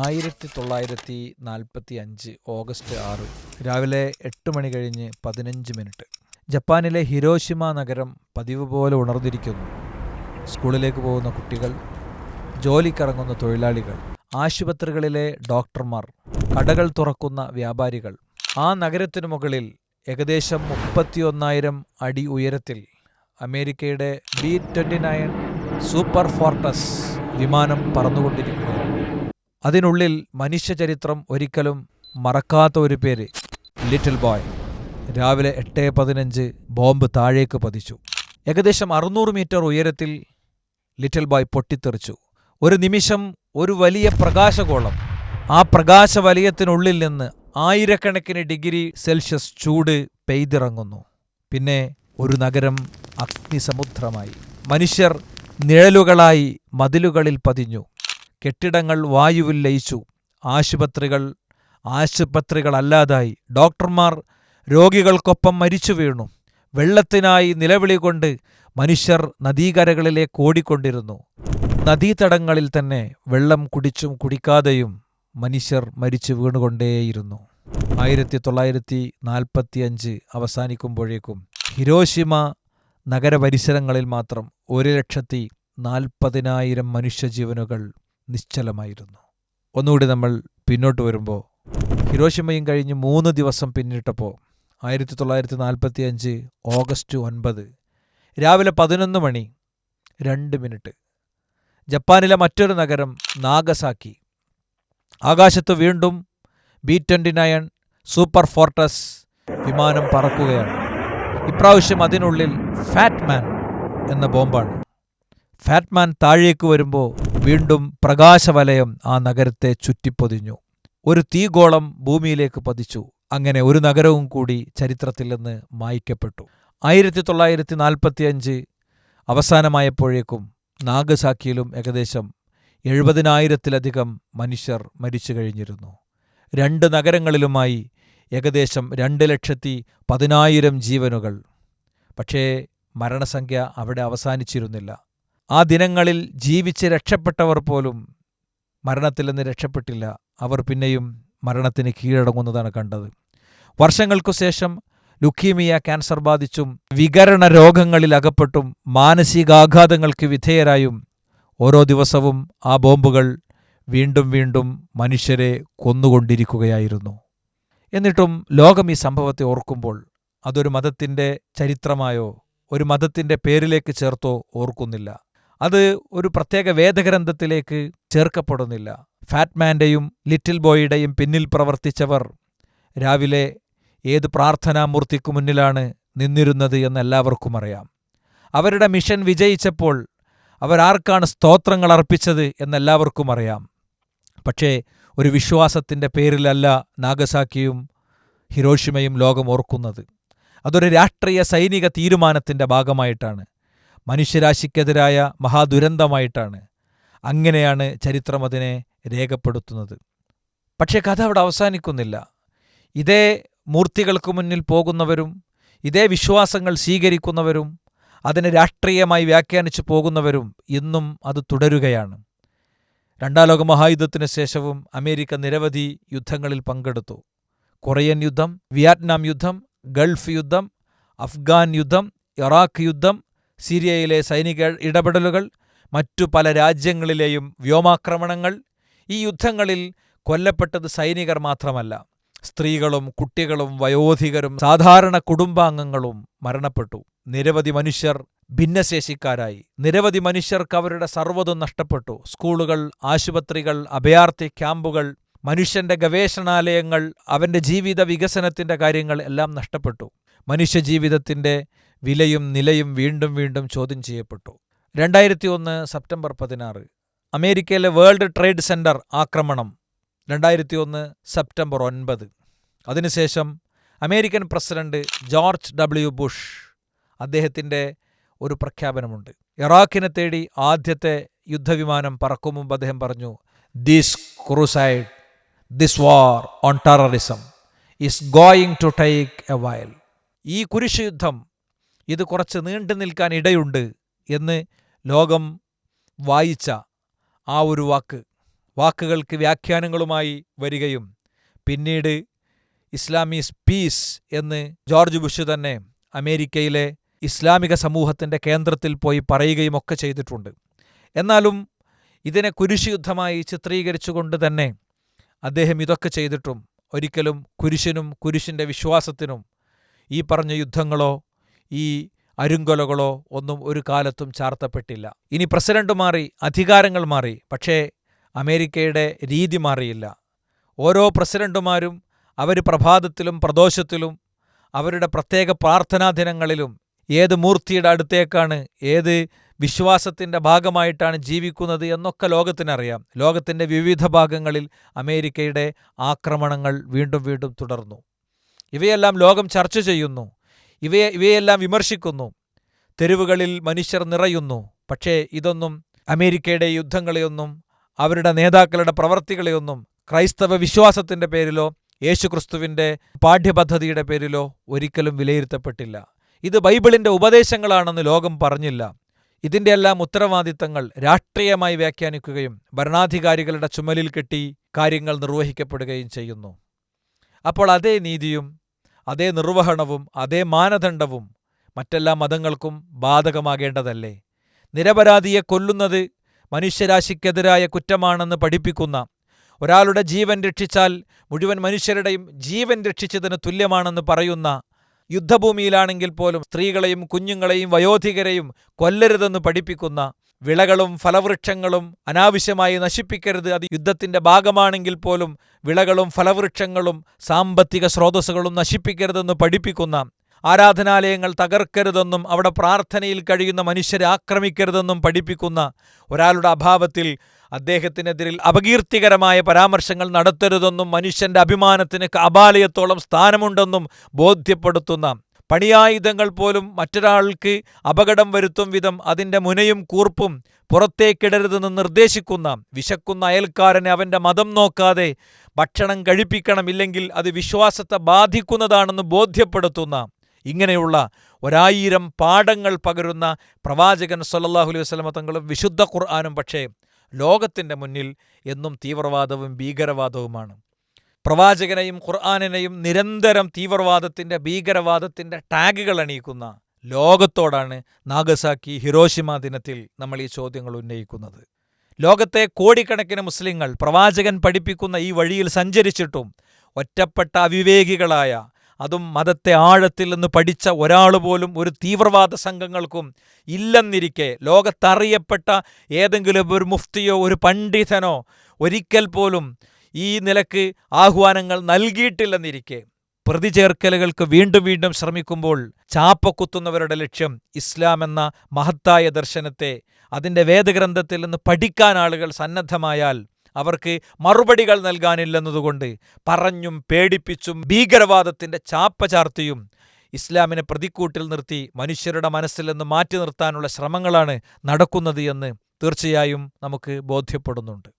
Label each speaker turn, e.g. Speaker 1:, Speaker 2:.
Speaker 1: 1945 August 6 രാവിലെ 8 മണി കഴിഞ്ഞ് 15 ജപ്പാനിലെ ഹിരോഷിമ നഗരം പതിവ് പോലെ ഉണർന്നിരിക്കുന്നു. സ്കൂളിലേക്ക് പോകുന്ന കുട്ടികൾ, ജോലിക്കിറങ്ങുന്ന തൊഴിലാളികൾ, ആശുപത്രികളിലെ ഡോക്ടർമാർ, കടകൾ തുറക്കുന്ന വ്യാപാരികൾ. ആ നഗരത്തിനു മുകളിൽ ഏകദേശം 31,000 അടി ഉയരത്തിൽ അമേരിക്കയുടെ B-29 സൂപ്പർ ഫോർട്ടസ് വിമാനം പറന്നുകൊണ്ടിരിക്കുകയാണ്. അതിനുള്ളിൽ മനുഷ്യചരിത്രം ഒരിക്കലും മറക്കാത്ത ഒരു പേര്, ലിറ്റിൽ ബോയ്. രാവിലെ 8:15 ബോംബ് താഴേക്ക് പതിച്ചു. ഏകദേശം 600 മീറ്റർ ഉയരത്തിൽ ലിറ്റിൽ ബോയ് പൊട്ടിത്തെറിച്ചു. ഒരു നിമിഷം ഒരു വലിയ പ്രകാശഗോളം. ആ പ്രകാശവലയത്തിനുള്ളിൽ നിന്ന് ആയിരക്കണക്കിന് ഡിഗ്രി സെൽഷ്യസ് ചൂട് പെയ്തിറങ്ങുന്നു. പിന്നെ ഒരു നഗരം അഗ്നിസമുദ്രമായി. മനുഷ്യർ നിഴലുകളായി മതിലുകളിൽ പതിഞ്ഞു. കെട്ടിടങ്ങൾ വായുവിൽ ലയിച്ചു. ആശുപത്രികളല്ലാതായി. ഡോക്ടർമാർ രോഗികൾക്കൊപ്പം മരിച്ചു വീണു. വെള്ളത്തിനായി നിലവിളി കൊണ്ട് മനുഷ്യർ നദീകരകളിലേക്ക് ഓടിക്കൊണ്ടിരുന്നു. നദീതടങ്ങളിൽ തന്നെ വെള്ളം കുടിച്ചും കുടിക്കാതെയും മനുഷ്യർ മരിച്ചു വീണുകൊണ്ടേയിരുന്നു. 1945 അവസാനിക്കുമ്പോഴേക്കും ഹിരോഷിമ നഗരപരിസരങ്ങളിൽ മാത്രം 1,40,000 മനുഷ്യജീവനുകൾ നിശ്ചലമായിരുന്നു. ഒന്നുകൂടി നമ്മൾ പിന്നോട്ട് വരുമ്പോൾ, ഹിരോഷിമയും കഴിഞ്ഞ് 3 ദിവസം പിന്നിട്ടപ്പോൾ 1945 ഓഗസ്റ്റ് 9 രാവിലെ 11 മണി 2 ജപ്പാനിലെ മറ്റൊരു നഗരം നാഗസാക്കി. ആകാശത്ത് വീണ്ടും B-29 സൂപ്പർ ഫോർട്ടസ് വിമാനം പറക്കുകയാണ്. ഇപ്രാവശ്യം അതിനുള്ളിൽ ഫാറ്റ്മാൻ എന്ന ബോംബാണ്. ഫാറ്റ്മാൻ താഴേക്ക് വരുമ്പോൾ വീണ്ടും പ്രകാശവലയം ആ നഗരത്തെ ചുറ്റിപ്പൊതിഞ്ഞു. ഒരു തീഗോളം ഭൂമിയിലേക്ക് പതിച്ചു. അങ്ങനെ ഒരു നഗരവും കൂടി ചരിത്രത്തിൽ നിന്ന് മായ്ക്കപ്പെട്ടു. 1945 അവസാനമായപ്പോഴേക്കും നാഗസാക്കിയിലും ഏകദേശം 70,000-ലധികം മനുഷ്യർ മരിച്ചു കഴിഞ്ഞിരുന്നു. 2 നഗരങ്ങളിലുമായി ഏകദേശം 2,10,000 ജീവനുകൾ. പക്ഷേ മരണസംഖ്യ അവിടെ അവസാനിച്ചിരുന്നില്ല. ആ ദിനങ്ങളിൽ ജീവിച്ച് രക്ഷപ്പെട്ടവർ പോലും മരണത്തിൽ നിന്ന് രക്ഷപ്പെട്ടില്ല. അവർ പിന്നെയും മരണത്തിന് കീഴടങ്ങുന്നതാണ് കണ്ടത്. വർഷങ്ങൾക്കു ശേഷം ലുക്കീമിയ ക്യാൻസർ ബാധിച്ചും വികരണ രോഗങ്ങളിൽ അകപ്പെട്ടും മാനസികാഘാതങ്ങൾക്ക് വിധേയരായും ഓരോ ദിവസവും ആ ബോംബുകൾ വീണ്ടും വീണ്ടും മനുഷ്യരെ കൊന്നുകൊണ്ടിരിക്കുകയായിരുന്നു. എന്നിട്ടും ലോകം ഈ സംഭവത്തെ ഓർക്കുമ്പോൾ അതൊരു മതത്തിൻ്റെ ചരിത്രമായോ ഒരു മതത്തിൻ്റെ പേരിലേക്ക് ചേർത്തോ ഓർക്കുന്നില്ല. അത് ഒരു പ്രത്യേക വേദഗ്രന്ഥത്തിലേക്ക് ചേർക്കപ്പെടുന്നില്ല. ഫാറ്റ്മാൻ്റെയും ലിറ്റിൽ ബോയുടെയും പിന്നിൽ പ്രവർത്തിച്ചവർ രാവിലെ ഏത് പ്രാർത്ഥനാമൂർത്തിക്കു മുന്നിലാണ് നിന്നിരുന്നത് എന്നെല്ലാവർക്കും അറിയാം. അവരുടെ മിഷൻ വിജയിച്ചപ്പോൾ അവരാർക്കാണ് സ്തോത്രങ്ങൾ അർപ്പിച്ചത് എന്നെല്ലാവർക്കും അറിയാം. പക്ഷേ ഒരു വിശ്വാസത്തിൻ്റെ പേരിലല്ല നാഗസാക്കിയും ഹിരോഷിമയും ലോകം ഓർക്കുന്നത്. അതൊരു രാഷ്ട്രീയ സൈനിക തീരുമാനത്തിൻ്റെ ഭാഗമായിട്ടാണ്. മനുഷ്യരാശിക്കെതിരായ മഹാദുരന്തമായിട്ടാണ്. അങ്ങനെയാണ് ചരിത്രം അതിനെ രേഖപ്പെടുത്തുന്നത്. പക്ഷേ കഥ അവിടെ അവസാനിക്കുന്നില്ല. ഇതേ മൂർത്തികൾക്ക് മുന്നിൽ പോകുന്നവരും ഇതേ വിശ്വാസങ്ങൾ സ്വീകരിക്കുന്നവരും അതിനെ രാഷ്ട്രീയമായി വ്യാഖ്യാനിച്ചു പോകുന്നവരും ഇന്നും അത് തുടരുകയാണ്. 2ാം ലോക മഹായുദ്ധത്തിന് ശേഷവും അമേരിക്ക നിരവധി യുദ്ധങ്ങളിൽ പങ്കെടുത്തു. കൊറിയൻ യുദ്ധം, വിയറ്റ്നാം യുദ്ധം, ഗൾഫ് യുദ്ധം, അഫ്ഗാൻ യുദ്ധം, ഇറാഖ് യുദ്ധം, സിറിയയിലെ സൈനിക ഇടപെടലുകൾ, മറ്റു പല രാജ്യങ്ങളിലെയും വ്യോമാക്രമണങ്ങൾ. ഈ യുദ്ധങ്ങളിൽ കൊല്ലപ്പെട്ടത് സൈനികർ മാത്രമല്ല, സ്ത്രീകളും കുട്ടികളും വയോധികരും സാധാരണ കുടുംബാംഗങ്ങളും മരണപ്പെട്ടു. നിരവധി മനുഷ്യർ ഭിന്നശേഷിക്കാരായി. നിരവധി മനുഷ്യർക്ക് അവരുടെ സർവ്വതും നഷ്ടപ്പെട്ടു. സ്കൂളുകൾ, ആശുപത്രികൾ, അഭയാർത്ഥി ക്യാമ്പുകൾ, മനുഷ്യന്റെ ഗവേഷണാലയങ്ങൾ, അവന്റെ ജീവിത വികസനത്തിന്റെ കാര്യങ്ങൾ എല്ലാം നഷ്ടപ്പെട്ടു. മനുഷ്യജീവിതത്തിന്റെ വിലയും നിലയും വീണ്ടും വീണ്ടും ചോദ്യം ചെയ്യപ്പെട്ടു. 2001 സെപ്റ്റംബർ 16 അമേരിക്കയിലെ വേൾഡ് ട്രേഡ് സെന്റർ ആക്രമണം. 2001 സെപ്റ്റംബർ 9. അതിനുശേഷം American president George W. Bush, അദ്ദേഹത്തിൻ്റെ ഒരു പ്രഖ്യാപനമുണ്ട്. ഇറാഖിനെ തേടി ആദ്യത്തെ യുദ്ധവിമാനം പറക്കും മുമ്പ് അദ്ദേഹം പറഞ്ഞു, this crusade, this war on terrorism is going to take a while. ഈ കുരിശ് യുദ്ധം ഇത് കുറച്ച് നീണ്ടു നിൽക്കാൻ ഇടയുണ്ട് എന്ന് ലോകം വായിച്ച ആ ഒരു വാക്ക്, വാക്കുകൾക്ക് വ്യാഖ്യാനങ്ങളുമായി വരികയും പിന്നീട് ഇസ്ലാം ഈസ് പീസ് എന്ന് ജോർജ് ബുഷ് തന്നെ അമേരിക്കയിലെ ഇസ്ലാമിക സമൂഹത്തിൻ്റെ കേന്ദ്രത്തിൽ പോയി പറയുകയും ഒക്കെ ചെയ്തിട്ടുണ്ട്. എന്നാലും ഇതിനെ കുരിശുയുദ്ധമായി ചിത്രീകരിച്ചുകൊണ്ട് തന്നെ അദ്ദേഹം ഇതൊക്കെ ചെയ്തിട്ടും ഒരിക്കലും കുരിശിനും കുരിശിൻ്റെ വിശ്വാസത്തിനും ഈ പറഞ്ഞ യുദ്ധങ്ങളോ ഈ അരുങ്കൊലകളോ ഒന്നും ഒരു കാലത്തും ചാർത്തപ്പെട്ടില്ല. ഇനി പ്രസിഡന്റ് മാറി, അധികാരങ്ങൾ മാറി, പക്ഷേ അമേരിക്കയുടെ രീതി മാറിയില്ല. ഓരോ പ്രസിഡന്റുമാരും അവർ പ്രഭാതത്തിലും പ്രദോഷത്തിലും അവരുടെ പ്രത്യേക പ്രാർത്ഥനാ ദിനങ്ങളിലും ഏത് മൂർത്തിയുടെ അടുത്തേക്കാണ്, ഏത് വിശ്വാസത്തിൻ്റെ ഭാഗമായിട്ടാണ് ജീവിക്കുന്നത് എന്നൊക്കെ ലോകത്തിനറിയാം. ലോകത്തിൻ്റെ വിവിധ ഭാഗങ്ങളിൽ അമേരിക്കയുടെ ആക്രമണങ്ങൾ വീണ്ടും വീണ്ടും തുടർന്നു. ഇവയെല്ലാം ലോകം ചർച്ച ചെയ്യുന്നു, ഇവയെല്ലാം വിമർശിക്കുന്നു. തെരുവുകളിൽ മനുഷ്യർ നിറയുന്നു. പക്ഷേ ഇതൊന്നും അമേരിക്കയുടെ യുദ്ധങ്ങളെയൊന്നും അവരുടെ നേതാക്കളുടെ പ്രവർത്തികളെയൊന്നും ക്രൈസ്തവ വിശ്വാസത്തിൻ്റെ പേരിലോ യേശുക്രിസ്തുവിൻ്റെ പാഠ്യപദ്ധതിയുടെ പേരിലോ ഒരിക്കലും വിലയിരുത്തപ്പെട്ടില്ല. ഇത് ബൈബിളിൻ്റെ ഉപദേശങ്ങളാണെന്ന് ലോകം പറഞ്ഞില്ല. ഇതിൻ്റെ എല്ലാം ഉത്തരവാദിത്തങ്ങൾ രാഷ്ട്രീയമായി വ്യാഖ്യാനിക്കുകയും ഭരണാധികാരികളുടെ ചുമലിൽ കെട്ടി കാര്യങ്ങൾ നിർവഹിക്കപ്പെടുകയും ചെയ്യുന്നു. അപ്പോൾ അതേ നീതിയും അതേ നിർവഹണവും അതേ മാനദണ്ഡവും മറ്റെല്ലാ മതങ്ങൾക്കും ബാധകമാകേണ്ടതല്ലേ? നിരപരാധിയെ കൊല്ലുന്നത് മനുഷ്യരാശിക്കെതിരായ കുറ്റമാണെന്ന് പഠിപ്പിക്കുന്ന, ഒരാളുടെ ജീവൻ രക്ഷിച്ചാൽ മുഴുവൻ മനുഷ്യരുടെയും ജീവൻ രക്ഷിച്ചതിന് തുല്യമാണെന്ന് പറയുന്ന, യുദ്ധഭൂമിയിലാണെങ്കിൽ പോലും സ്ത്രീകളെയും കുഞ്ഞുങ്ങളെയും വയോധികരെയും കൊല്ലരുതെന്ന് പഠിപ്പിക്കുന്ന, വിളകളും ഫലവൃക്ഷങ്ങളും അനാവശ്യമായി നശിപ്പിക്കരുത്, അത് യുദ്ധത്തിൻ്റെ ഭാഗമാണെങ്കിൽ പോലും വിളകളും ഫലവൃക്ഷങ്ങളും സാമ്പത്തിക സ്രോതസ്സുകളും നശിപ്പിക്കരുതെന്ന് പഠിപ്പിക്കുന്ന, ആരാധനാലയങ്ങൾ തകർക്കരുതെന്നും അവിടെ പ്രാർത്ഥനയിൽ കഴിയുന്ന മനുഷ്യരെ ആക്രമിക്കരുതെന്നും പഠിപ്പിക്കുന്ന ഒരാളുടെ അഭാവത്തിൽ അദ്ദേഹത്തിനെതിരിൽ അപകീർത്തികരമായ പരാമർശങ്ങൾ നടത്തരുതെന്നും മനുഷ്യന്റെ അഭിമാനത്തിന് അപാലയത്തോളം സ്ഥാനമുണ്ടെന്നും ബോധ്യപ്പെടുത്തുന്ന, പണിയായുധങ്ങൾ പോലും മറ്റൊരാൾക്ക് അപകടം വരുത്തും വിധം അതിൻ്റെ മുനയും കൂർപ്പും പുറത്തേക്കിടരുതെന്ന് നിർദ്ദേശിക്കുന്ന, വിശക്കുന്ന അയൽക്കാരനെ അവൻ്റെ മതം നോക്കാതെ ഭക്ഷണം കഴിപ്പിക്കണം, ഇല്ലെങ്കിൽ അത് വിശ്വാസത്തെ ബാധിക്കുന്നതാണെന്ന് ബോധ്യപ്പെടുത്തുന്ന, ഇങ്ങനെയുള്ള 1000 പാഠങ്ങൾ പകരുന്ന പ്രവാചകൻ സ്വല്ലല്ലാഹു അലൈഹി വസല്ലമ തങ്ങളും വിശുദ്ധ ഖുർആനും പക്ഷേ ലോകത്തിൻ്റെ മുന്നിൽ എന്നും തീവ്രവാദവും ഭീകരവാദവുമാണ്. പ്രവാചകനെയും ഖുർആനിനെയും നിരന്തരം തീവ്രവാദത്തിൻ്റെ ഭീകരവാദത്തിൻ്റെ ടാഗുകൾ അണിയിക്കുന്ന ലോകത്തോടാണ് നാഗസാക്കി ഹിരോഷിമ ദിനത്തിൽ നമ്മൾ ഈ ചോദ്യങ്ങൾ ഉന്നയിക്കുന്നത്. ലോകത്തെ കോടിക്കണക്കിന് മുസ്ലിങ്ങൾ പ്രവാചകൻ പഠിപ്പിക്കുന്ന ഈ വഴിയിൽ സഞ്ചരിച്ചിട്ടും ഒറ്റപ്പെട്ട അവിവേകികളായ, അതും മതത്തെ ആഴത്തിൽ നിന്ന് പഠിച്ച ഒരാൾ പോലും ഒരു തീവ്രവാദ സംഘങ്ങൾക്കും ഇല്ലെന്നിരിക്കെ, ലോകത്തറിയപ്പെട്ട ഏതെങ്കിലും ഒരു മുഫ്തിയോ ഒരു പണ്ഡിതനോ ഒരിക്കൽ പോലും ഈ നിലക്ക് ആഹ്വാനങ്ങൾ നൽകിയിട്ടില്ലെന്നിരിക്കെ, പ്രതിചേർക്കലുകൾക്ക് വീണ്ടും വീണ്ടും ശ്രമിക്കുമ്പോൾ ചാപ്പക്കുത്തുന്നവരുടെ ലക്ഷ്യം ഇസ്ലാം എന്ന മഹത്തായ ദർശനത്തെ അതിൻ്റെ വേദഗ്രന്ഥത്തിൽ നിന്ന് പഠിക്കാൻ ആളുകൾ സന്നദ്ധമായാൽ അവർക്ക് മറുപടികൾ നൽകാനില്ലെന്നതുകൊണ്ട് പറഞ്ഞും പേടിപ്പിച്ചും ഭീകരവാദത്തിൻ്റെ ചാപ്പ ചാർത്തിയും ഇസ്ലാമിനെ പ്രതിക്കൂട്ടിൽ നിർത്തി മനുഷ്യരുടെ മനസ്സിൽ നിന്ന് മാറ്റി നിർത്താനുള്ള ശ്രമങ്ങളാണ് നടക്കുന്നത് എന്ന് തീർച്ചയായും നമുക്ക് ബോധ്യപ്പെടുന്നുണ്ട്.